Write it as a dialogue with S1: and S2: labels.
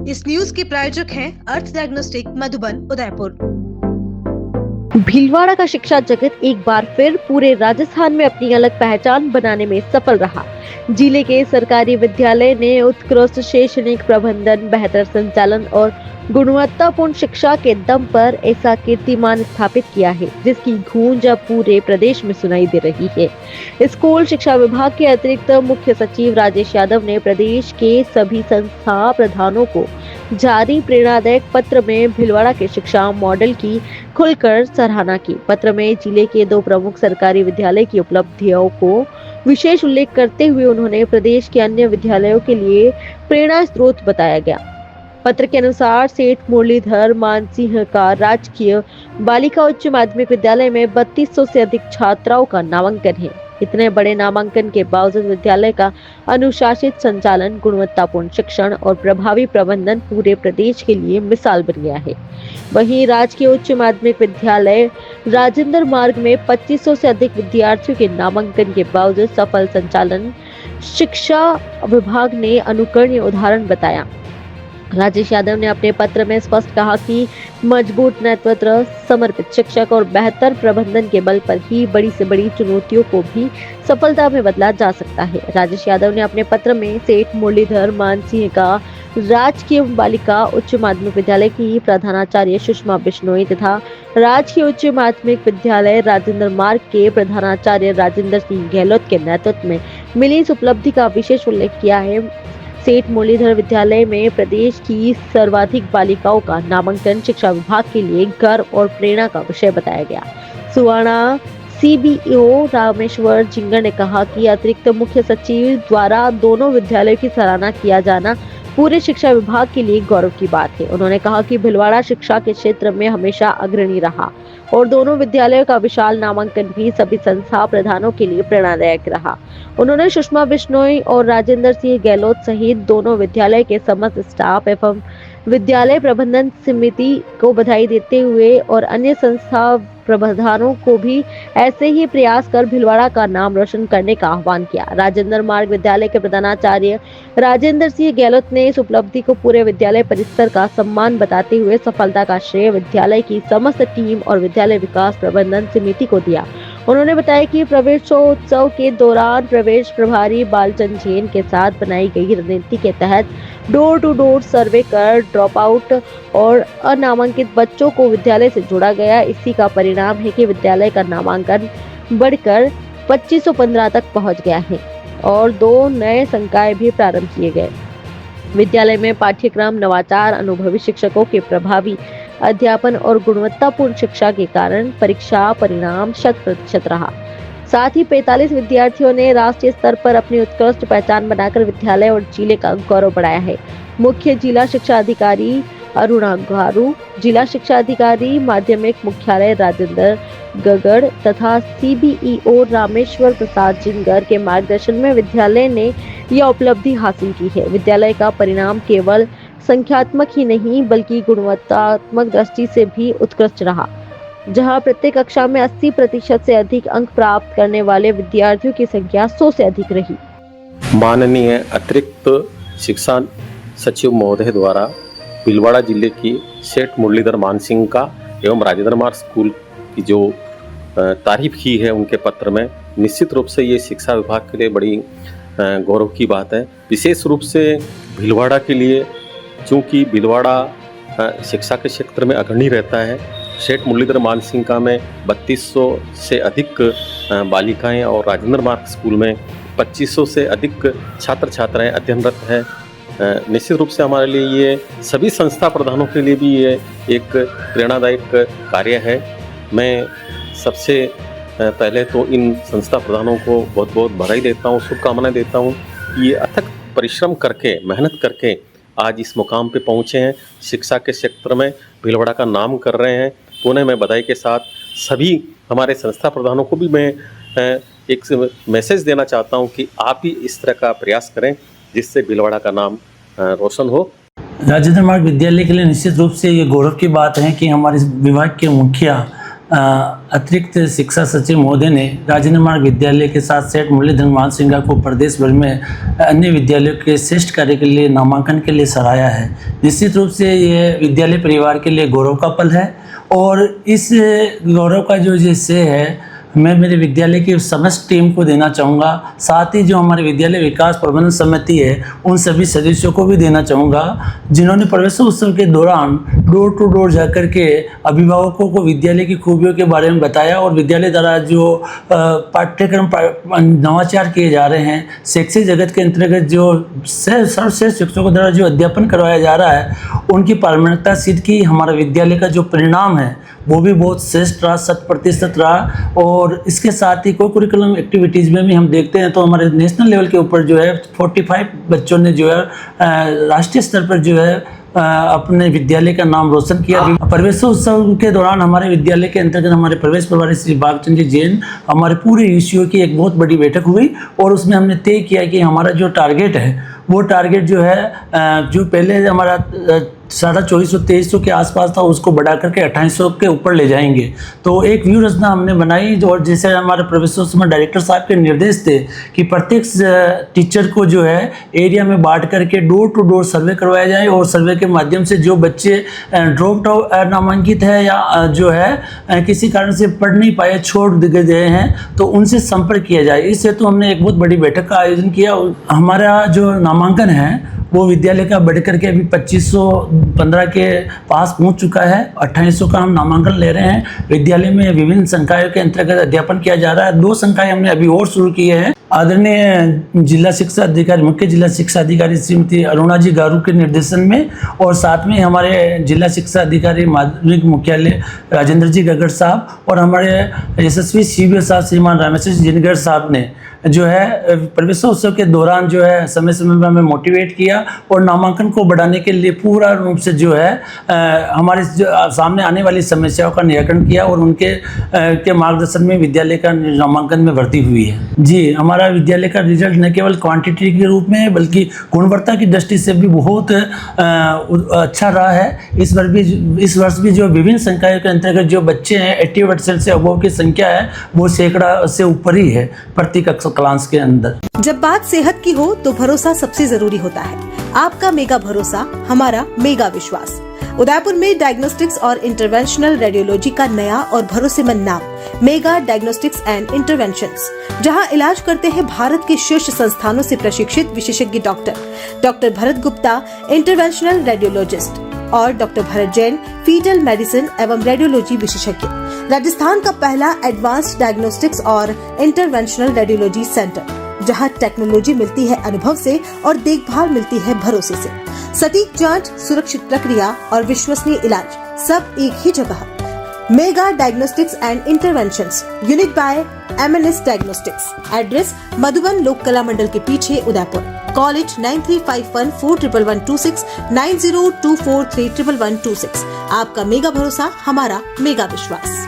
S1: इस न्यूज के प्रायोजक हैं अर्थ डायग्नोस्टिक मधुबन उदयपुर।
S2: भीलवाड़ा का शिक्षा जगत एक बार फिर पूरे राजस्थान में अपनी अलग पहचान बनाने में सफल रहा। जिले के सरकारी विद्यालय ने उत्कृष्ट शैक्षणिक प्रबंधन, बेहतर संचालन और गुणवत्तापूर्ण शिक्षा के दम पर ऐसा कीर्तिमान स्थापित किया है, जिसकी गूंज अब पूरे प्रदेश में सुनाई दे रही है। स्कूल शिक्षा विभाग के अतिरिक्त मुख्य सचिव राजेश यादव ने प्रदेश के सभी संस्था प्रधानों को जारी प्रेरणादायक पत्र में भीलवाड़ा के शिक्षा मॉडल की खुलकर सराहना की। पत्र में जिले के 2 प्रमुख सरकारी विद्यालय की उपलब्धियों को विशेष उल्लेख करते हुए उन्होंने प्रदेश के अन्य विद्यालयों के लिए प्रेरणा स्रोत बताया गया। पत्र के अनुसार सेठ मुरलीधर मानसिंह का राजकीय बालिका उच्च माध्यमिक विद्यालय में 3200 से अधिक छात्राओं का नामांकन है। इतने बड़े नामांकन के बावजूद विद्यालय का अनुशासित संचालन, गुणवत्तापूर्ण शिक्षण और प्रभावी प्रबंधन पूरे प्रदेश के लिए मिसाल बन गया है। वहीं राजकीय उच्च माध्यमिक विद्यालय राजेंद्र मार्ग में 2500 से अधिक विद्यार्थियों के नामांकन के बावजूद सफल संचालन शिक्षा विभाग ने अनुकरणीय उदाहरण बताया। राजेश यादव ने अपने पत्र में स्पष्ट कहा कि मजबूत नेतृत्व, समर्पित शिक्षक और बेहतर प्रबंधन के बल पर ही बड़ी से बड़ी चुनौतियों को भी सफलता में बदला जा सकता है। राजेश यादव ने अपने पत्र में सेठ मुरलीधर मानसिंह का राजकीय बालिका उच्च माध्यमिक विद्यालय की प्रधानाचार्य सुषमा बिश्नोई तथा राजकीय उच्च माध्यमिक विद्यालय राजेंद्र मार्ग के प्रधानाचार्य राजेंद्र सिंह गहलोत के नेतृत्व में मिली इस उपलब्धि का विशेष उल्लेख किया है। सेठ मुरलीधर विद्यालय में प्रदेश की सर्वाधिक बालिकाओं का नामांकन शिक्षा विभाग के लिए गर्व और प्रेरणा का विषय बताया गया। सुवाना सीबीओ रामेश्वर जिंगर ने कहा कि अतिरिक्त मुख्य सचिव द्वारा दोनों विद्यालयों की सराहना किया जाना पूरे शिक्षा विभाग के लिए गौरव की बात है। उन्होंने कहा कि भीलवाड़ा शिक्षा के क्षेत्र में हमेशा अग्रणी रहा और दोनों विद्यालयों का विशाल नामांकन भी सभी संस्था प्रधानों के लिए प्रेरणादायक रहा। उन्होंने सुषमा बिश्नोई और राजेंद्र सिंह गहलोत सहित दोनों विद्यालय के समस्त स्टाफ एवं विद्यालय प्रबंधन समिति को बधाई देते हुए और अन्य संस्था प्रबंधकों को भी ऐसे ही प्रयास कर भीलवाड़ा का नाम रोशन करने का आह्वान किया। राजेंद्र मार्ग विद्यालय के प्रधानाचार्य राजेंद्र सिंह गहलोत ने इस उपलब्धि को पूरे विद्यालय परिसर का सम्मान बताते हुए सफलता का श्रेय विद्यालय की समस्त टीम और विद्यालय विकास प्रबंधन समिति को दिया। उन्होंने बताया कि प्रवेशोत्सव के दौरान प्रवेश प्रभारी बालचंद जैन के साथ बनाई गई रणनीति के तहत डोर टू डोर सर्वे कर ड्रॉप आउट और अनामांकित बच्चों को विद्यालय से जोड़ा गया। इसी का परिणाम है कि विद्यालय का नामांकन बढ़कर 2515 तक पहुंच गया है और 2 नए संकाय भी प्रारंभ किए गए। विद्यालय में पाठ्यक्रम, नवाचार, अनुभवी शिक्षकों के प्रभावी अध्यापन और गुणवत्तापूर्ण शिक्षा के कारण परीक्षा परिणाम 100% रहा। साथ ही 45 विद्यार्थियों ने राष्ट्रीय स्तर पर अपनी उत्कृष्ट पहचान बनाकर विद्यालय और जिले का गौरव बढ़ाया है। मुख्य जिला शिक्षा अधिकारी अरुणा गारू, जिला शिक्षा अधिकारी माध्यमिक मुख्यालय राजेंद्र गगड़ तथा सीबीईओ रामेश्वर प्रसाद जिंगर के मार्गदर्शन में विद्यालय ने यह उपलब्धि हासिल की है। विद्यालय का परिणाम केवल संख्यात्मक ही नहीं बल्कि गुणवत्तात्मक दृष्टि से भी उत्कृष्ट रहा, जहां प्रत्येक कक्षा में 80% से अधिक अंक प्राप्त करने वाले विद्यार्थियों की संख्या 100 से अधिक रही।
S3: माननीय अतिरिक्त शिक्षा सचिव महोदय द्वारा भीलवाड़ा जिले की सेठ मुरलीधर मानसिंह का एवं राजेंद्र मार्ग स्कूल की जो तारीफ की है उनके पत्र में, निश्चित रूप से ये शिक्षा विभाग के लिए बड़ी गौरव की बात है। विशेष रूप से भीलवाड़ा के लिए, चूँकि भीलवाड़ा शिक्षा के क्षेत्र में अग्रणी रहता है। सेठ मुरलीधर मानसिंह का में 3200 से अधिक बालिकाएं और राजेंद्र मार्ग स्कूल में 2500 से अधिक छात्र छात्राएं अध्ययनरत हैं। निश्चित रूप से हमारे लिए ये सभी संस्था प्रधानों के लिए भी ये एक प्रेरणादायक कार्य है। मैं सबसे पहले तो इन संस्था प्रधानों को बहुत बहुत बधाई देता हूँ, शुभकामनाएं देता हूँ। ये अथक परिश्रम करके, मेहनत करके आज इस मुकाम पे पहुँचे हैं, शिक्षा के क्षेत्र में भीलवाड़ा का नाम कर रहे हैं। उन्हें मैं बधाई के साथ सभी हमारे संस्था प्रधानों को भी मैं एक मैसेज देना चाहता हूं कि आप भी इस तरह का प्रयास करें जिससे भीलवाड़ा का नाम रोशन हो।
S4: राजेंद्र मार्ग विद्यालय के लिए निश्चित रूप से ये गौरव की बात है कि हमारे विभाग के मुखिया अतिरिक्त शिक्षा सचिव महोदय ने राजेंद्र मार्ग विद्यालय के साथ सेठ मुरलीधर मानसिंह को प्रदेश भर में अन्य विद्यालयों के श्रेष्ठ कार्य के लिए नामांकन के लिए सराहा है। निश्चित रूप से ये विद्यालय परिवार के लिए गौरव का पल है और इस गौरव का जो श्रेय है मैं मेरे विद्यालय की समस्त टीम को देना चाहूँगा। साथ ही जो हमारे विद्यालय विकास प्रबंधन समिति है उन सभी सदस्यों को भी देना चाहूँगा जिन्होंने प्रवेशोत्सव के दौरान डोर टू डोर जाकर के अभिभावकों को विद्यालय की खूबियों के बारे में बताया और विद्यालय द्वारा जो पाठ्यक्रम नवाचार किए जा रहे हैं, शैक्षिक जगत के अंतर्गत जो सर्वश्रेष्ठ शिक्षकों द्वारा जो अध्यापन करवाया जा रहा है उनकी पारंगता सिद्ध की। हमारा विद्यालय का जो परिणाम है वो भी बहुत श्रेष्ठ रहा, 100% रहा। और इसके साथ ही को करिकुलम एक्टिविटीज़ में भी हम देखते हैं तो हमारे नेशनल लेवल के ऊपर जो है 45 बच्चों ने जो है राष्ट्रीय स्तर पर जो है अपने विद्यालय का नाम रोशन किया। प्रवेशोत्सव के दौरान हमारे विद्यालय के अंतर्गत हमारे प्रवेश प्रभारी श्री बागचंद जी जैन हमारे पूरे ईसीओ की एक बहुत बड़ी बैठक हुई और उसमें हमने तय किया कि हमारा जो टारगेट है वो टारगेट जो है जो पहले हमारा 2400-2300 के आसपास था उसको बढ़ा करके 2800 के ऊपर ले जाएंगे। तो एक व्यू रचना हमने बनाई और जैसे हमारे प्रोफेसर में डायरेक्टर साहब के निर्देश थे कि प्रत्येक टीचर को जो है एरिया में बांट करके डोर टू डोर सर्वे करवाया जाए और सर्वे के माध्यम से जो बच्चे ड्रॉप आउट नामांकित है या जो है किसी कारण से पढ़ नहीं पाए, छोड़ गए हैं तो उनसे संपर्क किया जाए। इस हेतु हमने एक बहुत बड़ी बैठक का आयोजन किया। हमारा जो नामांकन है वो विद्यालय का बढ़ करके अभी 2515 के पास पहुंच चुका है। 2800 का हम नामांकन ले रहे हैं। विद्यालय में विभिन्न संकायों के अंतर्गत अध्यापन किया जा रहा है। 2 संकाय हमने अभी और शुरू किए हैं। आदरणीय जिला शिक्षा अधिकारी, मुख्य जिला शिक्षा अधिकारी श्रीमती अरुणा जी गारू के निर्देशन में और साथ में हमारे जिला शिक्षा अधिकारी माध्यमिक मुख्यालय राजेंद्र जी गगड़ साहब और हमारे यशस्वी सीबीओ साहब श्रीमान रामेश्वर जिनगढ़ साहब ने जो है प्रवेशोत्सव के दौरान जो है समय समय में हमें मोटिवेट किया और नामांकन को बढ़ाने के लिए पूरा रूप से जो है हमारे सामने आने वाली समस्याओं का निराकरण किया और उनके के मार्गदर्शन में विद्यालय का नामांकन में वृद्धि हुई है। जी, हमारा विद्यालय का रिजल्ट न केवल क्वांटिटी के रूप में बल्कि गुणवत्ता की दृष्टि से भी बहुत अच्छा रहा है। इस वर्ष भी जो विभिन्न संकायों के अंतर्गत जो बच्चे हैं 80% से अबव की संख्या है वो 100 से ऊपर ही है प्रति कक्षा क्लास के अंदर।
S1: जब बात सेहत की हो तो भरोसा सबसे जरूरी होता है। आपका मेगा भरोसा, हमारा मेगा विश्वास। उदयपुर में डायग्नोस्टिक्स और इंटरवेंशनल रेडियोलॉजी का नया और भरोसेमंद नाम मेगा डायग्नोस्टिक्स एंड इंटरवेंशंस, जहां इलाज करते हैं भारत के शीर्ष संस्थानों से प्रशिक्षित विशेषज्ञ doctor Bharat Gupta interventional radiologist और doctor Bharat Jain fetal medicine एवं रेडियोलॉजी विशेषज्ञ। राजस्थान का पहला एडवांस्ड डायग्नोस्टिक्स और इंटरवेंशनल रेडियोलॉजी सेंटर, जहां टेक्नोलॉजी मिलती है अनुभव से और देखभाल मिलती है भरोसे से। सटीक जांच, सुरक्षित प्रक्रिया और विश्वसनीय इलाज सब एक ही जगह। Mega diagnostics and interventions, unit by MNS diagnostics. Address Madhuban Lok Kala मंडल के पीछे, उदयपुर। कॉलेज 9351411126 9024311126। आपका मेगा भरोसा, हमारा मेगा विश्वास।